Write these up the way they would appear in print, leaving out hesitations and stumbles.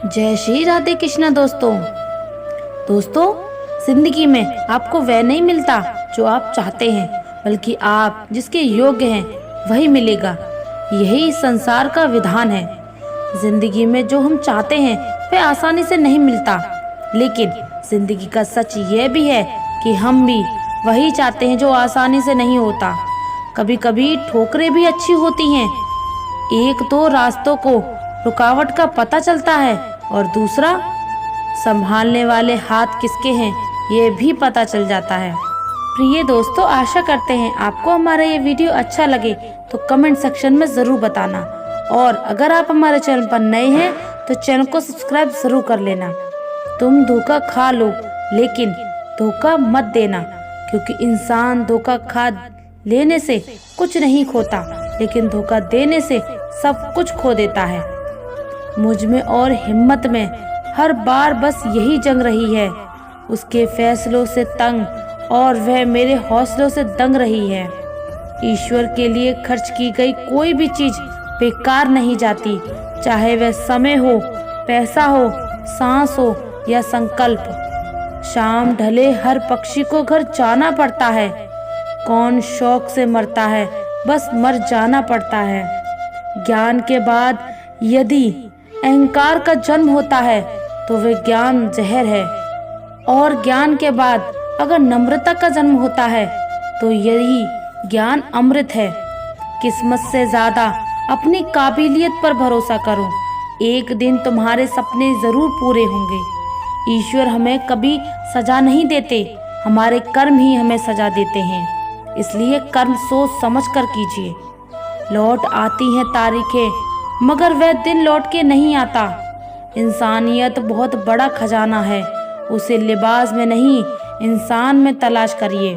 जय श्री राधे कृष्णा। दोस्तों जिंदगी में आपको वह नहीं मिलता जो आप चाहते हैं, बल्कि आप जिसके योग्य हैं वही मिलेगा। यही संसार का विधान है। जिंदगी में जो हम चाहते हैं वह आसानी से नहीं मिलता, लेकिन जिंदगी का सच यह भी है कि हम भी वही चाहते हैं जो आसानी से नहीं होता। कभी कभी ठोकरें भी अच्छी होती हैं। एक तो रास्तों को रुकावट का पता चलता है और दूसरा संभालने वाले हाथ किसके हैं ये भी पता चल जाता है। प्रिय दोस्तों, आशा करते हैं आपको हमारा ये वीडियो अच्छा लगे तो कमेंट सेक्शन में ज़रूर बताना, और अगर आप हमारे चैनल पर नए हैं तो चैनल को सब्सक्राइब ज़रूर कर लेना। तुम धोखा खा लो लेकिन धोखा मत देना, क्योंकि इंसान धोखा खा लेने से कुछ नहीं खोता, लेकिन धोखा देने से सब कुछ खो देता है। मुझ में और हिम्मत में हर बार बस यही जंग रही है। उसके फैसलों से तंग और वह मेरे हौसलों से दंग रही है। ईश्वर के लिए खर्च की गई कोई भी चीज बेकार नहीं जाती, चाहे वह समय हो, पैसा हो, सांस हो या संकल्प। शाम ढले हर पक्षी को घर जाना पड़ता है। कौन शौक से मरता है, बस मर जाना पड़ता है। ज्ञान के बाद यदि अहंकार का जन्म होता है तो वह ज्ञान जहर है, और ज्ञान के बाद अगर नम्रता का जन्म होता है तो यही ज्ञान अमृत है। किस्मत से ज्यादा अपनी काबिलियत पर भरोसा करो, एक दिन तुम्हारे सपने जरूर पूरे होंगे। ईश्वर हमें कभी सजा नहीं देते, हमारे कर्म ही हमें सजा देते हैं। इसलिए कर्म सोच समझ कर कीजिए। लौट आती हैं तारीखें, मगर वह दिन लौट के नहीं आता। इंसानियत बहुत बड़ा खजाना है, उसे लिबास में नहीं इंसान में तलाश करिए।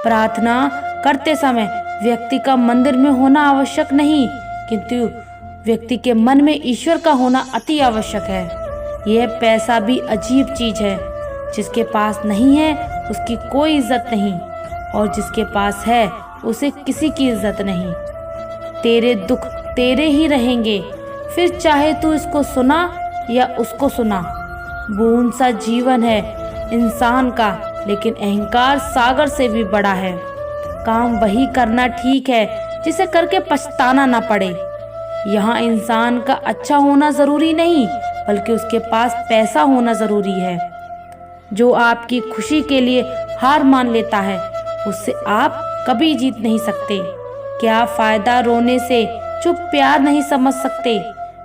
प्रार्थना करते समय व्यक्ति का मंदिर में होना आवश्यक नहीं, किंतु व्यक्ति के मन में ईश्वर का होना अति आवश्यक है। यह पैसा भी अजीब चीज है। जिसके पास नहीं है उसकी कोई इज्जत नहीं, और जिसके पास है उसे किसी की इज्जत नहीं। तेरे दुख तेरे ही रहेंगे, फिर चाहे तू इसको सुना या उसको सुना। बूंद सा जीवन है इंसान का, लेकिन अहंकार सागर से भी बड़ा है। काम वही करना ठीक है जिसे करके पछताना ना पड़े। यहाँ इंसान का अच्छा होना जरूरी नहीं, बल्कि उसके पास पैसा होना जरूरी है। जो आपकी खुशी के लिए हार मान लेता है उससे आप कभी जीत नहीं सकते। क्या फायदा रोने से जो प्यार नहीं समझ सकते,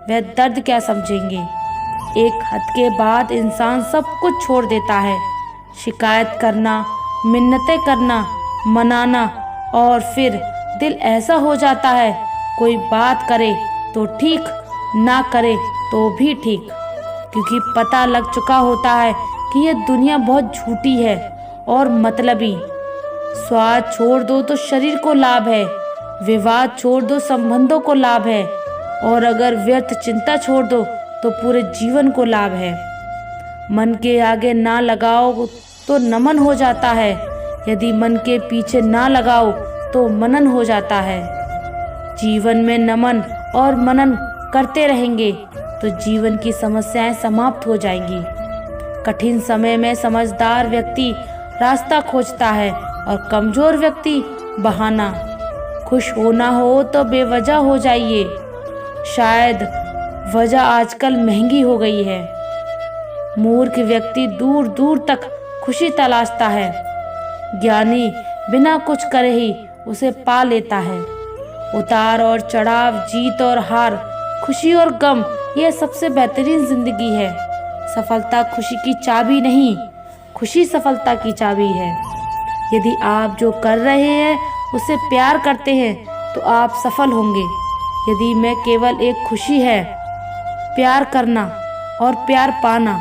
वह दर्द क्या समझेंगे। एक हद के बाद इंसान सब कुछ छोड़ देता है। शिकायत करना, मिन्नतें करना, मनाना, और फिर दिल ऐसा हो जाता है कोई बात करे तो ठीक, ना करे तो भी ठीक, क्योंकि पता लग चुका होता है कि यह दुनिया बहुत झूठी है और मतलबी। स्वाद छोड़ दो तो शरीर को लाभ है, विवाद छोड़ दो संबंधों को लाभ है, और अगर व्यर्थ चिंता छोड़ दो तो पूरे जीवन को लाभ है। मन के आगे ना लगाओ तो नमन हो जाता है, यदि मन के पीछे ना लगाओ तो मनन हो जाता है। जीवन में नमन और मनन करते रहेंगे तो जीवन की समस्याएं समाप्त हो जाएंगी। कठिन समय में समझदार व्यक्ति रास्ता खोजता है और कमजोर व्यक्ति बहाना। खुश होना हो तो बेवजह हो जाइए, शायद वजह आजकल महंगी हो गई है। मूर्ख व्यक्ति दूर दूर तक खुशी तलाशता है, ज्ञानी बिना कुछ करे ही उसे पा लेता है। उतार और चढ़ाव, जीत और हार, खुशी और गम, यह सबसे बेहतरीन जिंदगी है। सफलता खुशी की चाबी नहीं, खुशी सफलता की चाबी है। यदि आप जो कर रहे हैं उसे प्यार करते हैं तो आप सफल होंगे। यदि मैं केवल एक खुशी है प्यार करना और प्यार पाना।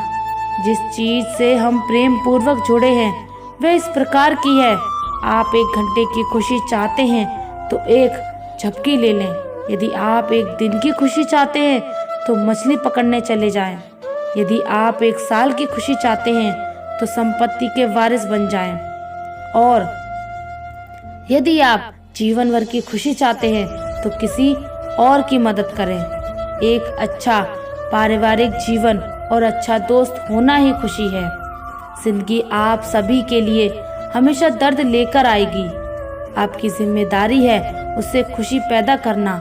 जिस चीज से हम प्रेम पूर्वक जुड़े हैं वह इस प्रकार की है। आप 1 घंटे की खुशी चाहते हैं तो एक झपकी ले लें। यदि आप 1 दिन की खुशी चाहते हैं तो मछली पकड़ने चले जाएं। यदि आप 1 साल की खुशी चाहते हैं तो संपत्ति के वारिस बन जाएं। और यदि आप जीवन भर की खुशी चाहते हैं तो किसी और की मदद करें। एक अच्छा पारिवारिक जीवन और अच्छा दोस्त होना ही खुशी है। जिंदगी आप सभी के लिए हमेशा दर्द लेकर आएगी। आपकी जिम्मेदारी है उससे खुशी पैदा करना।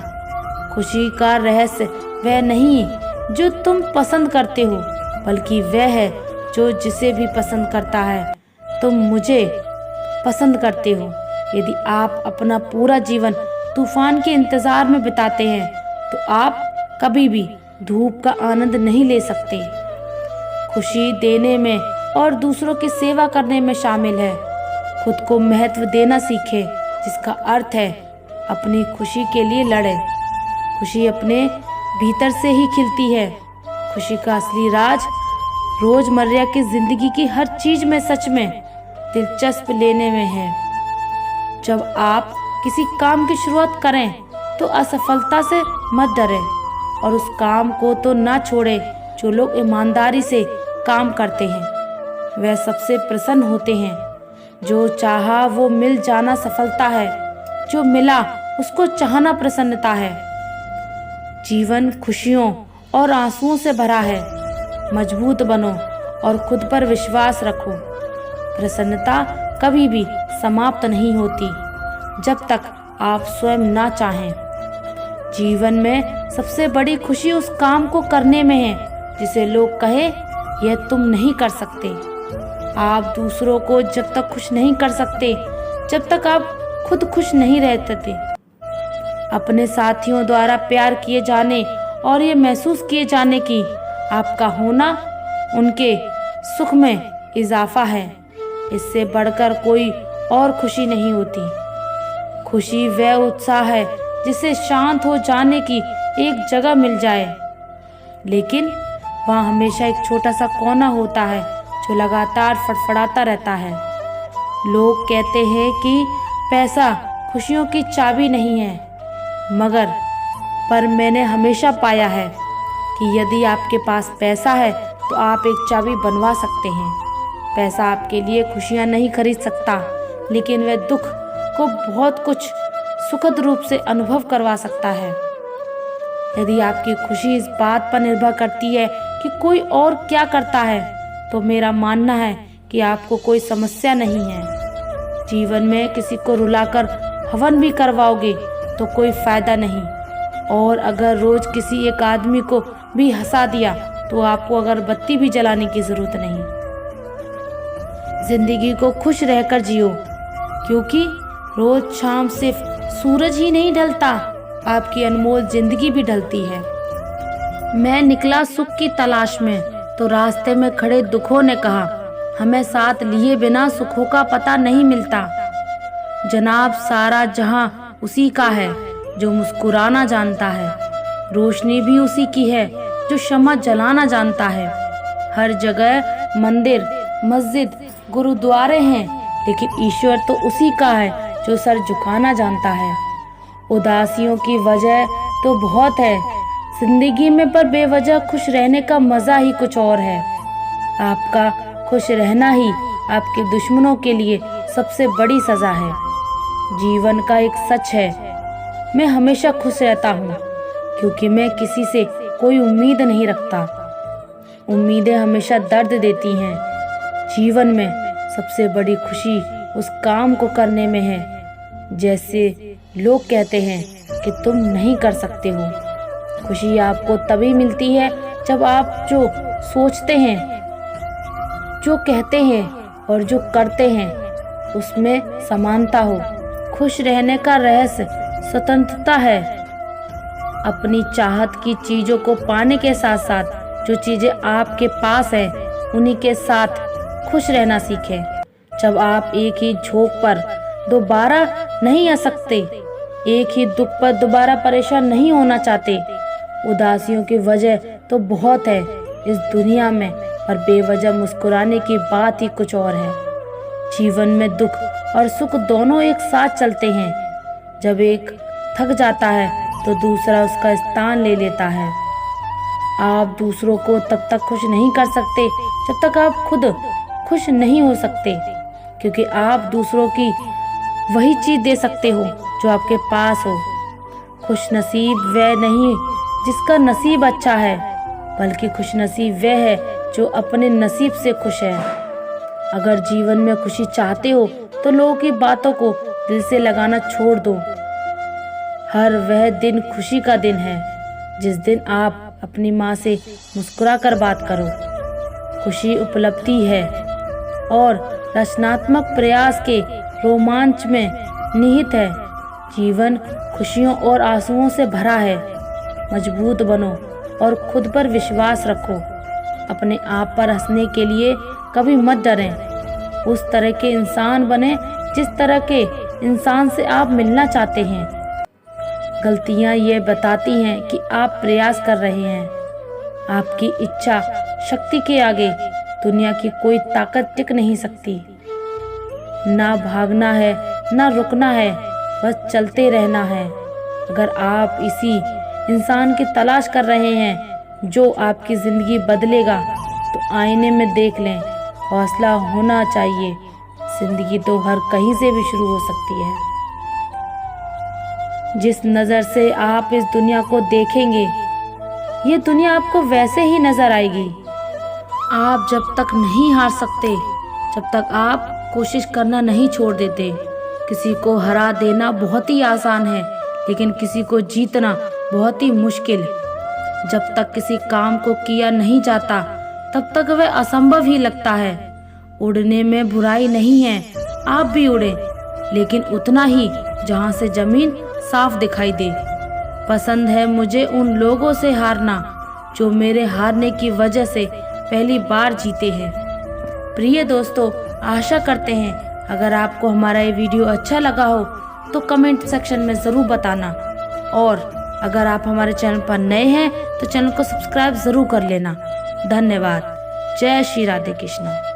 खुशी का रहस्य वह नहीं जो तुम पसंद करते हो, बल्कि वह है जो जिसे भी पसंद करता है। तुम मुझे पसंद करते हो। यदि आप अपना पूरा जीवन तूफान के इंतजार में बिताते हैं तो आप कभी भी धूप का आनंद नहीं ले सकते। खुशी देने में और दूसरों की सेवा करने में शामिल है। खुद को महत्व देना सीखें, जिसका अर्थ है अपनी खुशी के लिए लड़ें। खुशी अपने भीतर से ही खिलती है। खुशी का असली राज रोजमर्रा की जिंदगी की हर चीज में सच में दिलचस्प लेने में है। जब आप किसी काम की शुरुआत करें तो असफलता से मत डरें और उस काम को तो ना छोड़ें जो लोग ईमानदारी से काम करते हैं। वह सबसे प्रसन्न होते हैं। जो चाहा वो मिल जाना सफलता है, जो मिला उसको चाहना प्रसन्नता है। जीवन खुशियों और आंसुओं से भरा है। मजबूत बनो और खुद पर विश्वास रखो। प्रसन्नता कभी भी समाप्त नहीं होती जब तक आप स्वयं ना चाहें। जीवन में सबसे बड़ी खुशी उस काम को करने में है जिसे लोग कहे यह तुम नहीं कर सकते। आप दूसरों को जब तक खुश नहीं कर सकते जब तक आप खुद खुश नहीं रहते थे। अपने साथियों द्वारा प्यार किए जाने और ये महसूस किए जाने की आपका होना उनके सुख में इजाफा है। इससे बढ़कर कोई और खुशी नहीं होती। खुशी वह उत्साह है जिसे शांत हो जाने की एक जगह मिल जाए, लेकिन वहाँ हमेशा एक छोटा सा कोना होता है जो लगातार फड़फड़ाता रहता है। लोग कहते हैं कि पैसा खुशियों की चाबी नहीं है, पर मैंने हमेशा पाया है कि यदि आपके पास पैसा है तो आप एक चाबी बनवा सकते हैं। पैसा आपके लिए खुशियाँ नहीं खरीद सकता, लेकिन वह दुख को बहुत कुछ सुखद रूप से अनुभव करवा सकता है। यदि आपकी खुशी इस बात पर निर्भर करती है कि कोई और क्या करता है, तो मेरा मानना है कि आपको कोई समस्या नहीं है। जीवन में किसी को रुलाकर हवन भी करवाओगे तो कोई फायदा नहीं, और अगर रोज किसी एक आदमी को भी हंसा दिया तो आपको अगरबत्ती भी जलाने की जरूरत नहीं। जिंदगी को खुश रहकर जियो, क्योंकि रोज शाम सिर्फ सूरज ही नहीं ढलता, आपकी अनमोल जिंदगी भी ढलती है। मैं निकला सुख की तलाश में तो रास्ते में खड़े दुखों ने कहा, हमें साथ लिए बिना सुखों का पता नहीं मिलता। जनाब सारा जहां उसी का है जो मुस्कुराना जानता है। रोशनी भी उसी की है जो शम्मा जलाना जानता है। हर जगह मंदिर, मस्जिद, गुरुद्वारे हैं, लेकिन ईश्वर तो उसी का है जो सर झुकाना जानता है। उदासियों की वजह तो बहुत है जिंदगी में, पर बेवजह खुश रहने का मजा ही कुछ और है। आपका खुश रहना ही आपके दुश्मनों के लिए सबसे बड़ी सजा है। जीवन का एक सच है, मैं हमेशा खुश रहता हूँ क्योंकि मैं किसी से कोई उम्मीद नहीं रखता। उम्मीदें हमेशा दर्द देती हैं। जीवन में सबसे बड़ी खुशी उस काम को करने में है जैसे लोग कहते हैं कि तुम नहीं कर सकते हो। खुशी आपको तभी मिलती है जब आप जो सोचते हैं, जो कहते हैं और जो करते हैं उसमें समानता हो। खुश रहने का रहस्य स्वतंत्रता है। अपनी चाहत की चीजों को पाने के साथ साथ जो चीजें आपके पास है उन्हीं के साथ खुश रहना सीखें। जब आप एक ही झोंक पर दोबारा नहीं आ सकते, एक ही दुख पर दोबारा परेशान नहीं होना चाहते। उदासियों की वजह तो बहुत है इस दुनिया में, पर बेवजह मुस्कुराने की बात ही कुछ और है। जीवन में दुख और सुख दोनों एक साथ चलते हैं। जब एक थक जाता है तो दूसरा उसका स्थान ले लेता है। आप दूसरों को तब तक खुश नहीं कर सकते जब तक आप खुद खुश नहीं हो सकते, क्योंकि आप दूसरों की वही चीज दे सकते हो जो आपके पास हो। खुश नसीब वह नहीं जिसका नसीब अच्छा है, बल्कि खुशनसीब वह है जो अपने नसीब से खुश है। अगर जीवन में खुशी चाहते हो तो लोगों की बातों को दिल से लगाना छोड़ दो। हर वह दिन खुशी का दिन है जिस दिन आप अपनी माँ से मुस्कुरा कर बात करो। खुशी उपलब्धि है और रचनात्मक प्रयास के रोमांच में निहित है। जीवन खुशियों और आंसुओं से भरा है। मजबूत बनो और खुद पर विश्वास रखो। अपने आप पर हंसने के लिए कभी मत डरें। उस तरह के इंसान बने जिस तरह के इंसान से आप मिलना चाहते हैं। गलतियां ये बताती हैं कि आप प्रयास कर रहे हैं। आपकी इच्छा शक्ति के आगे दुनिया की कोई ताकत टिक नहीं सकती। ना भागना है ना रुकना है, बस चलते रहना है। अगर आप इसी इंसान की तलाश कर रहे हैं जो आपकी जिंदगी बदलेगा तो आईने में देख लें। हौसला होना चाहिए। जिंदगी तो हर कहीं से भी शुरू हो सकती है। जिस नज़र से आप इस दुनिया को देखेंगे ये दुनिया आपको वैसे ही नजर आएगी। आप जब तक नहीं हार सकते, जब तक आप कोशिश करना नहीं छोड़ देते। किसी को हरा देना बहुत ही आसान है, लेकिन किसी को जीतना बहुत ही मुश्किल। जब तक किसी काम को किया नहीं जाता तब तक वह असंभव ही लगता है। उड़ने में बुराई नहीं है, आप भी उड़े, लेकिन उतना ही जहाँ से जमीन साफ दिखाई दे। पसंद है मुझे उन लोगों से हारना जो मेरे हारने की वजह से पहली बार जीते हैं। प्रिय दोस्तों, आशा करते हैं अगर आपको हमारा ये वीडियो अच्छा लगा हो तो कमेंट सेक्शन में ज़रूर बताना। और अगर आप हमारे चैनल पर नए हैं तो चैनल को सब्सक्राइब ज़रूर कर लेना। धन्यवाद। जय श्री राधे कृष्ण।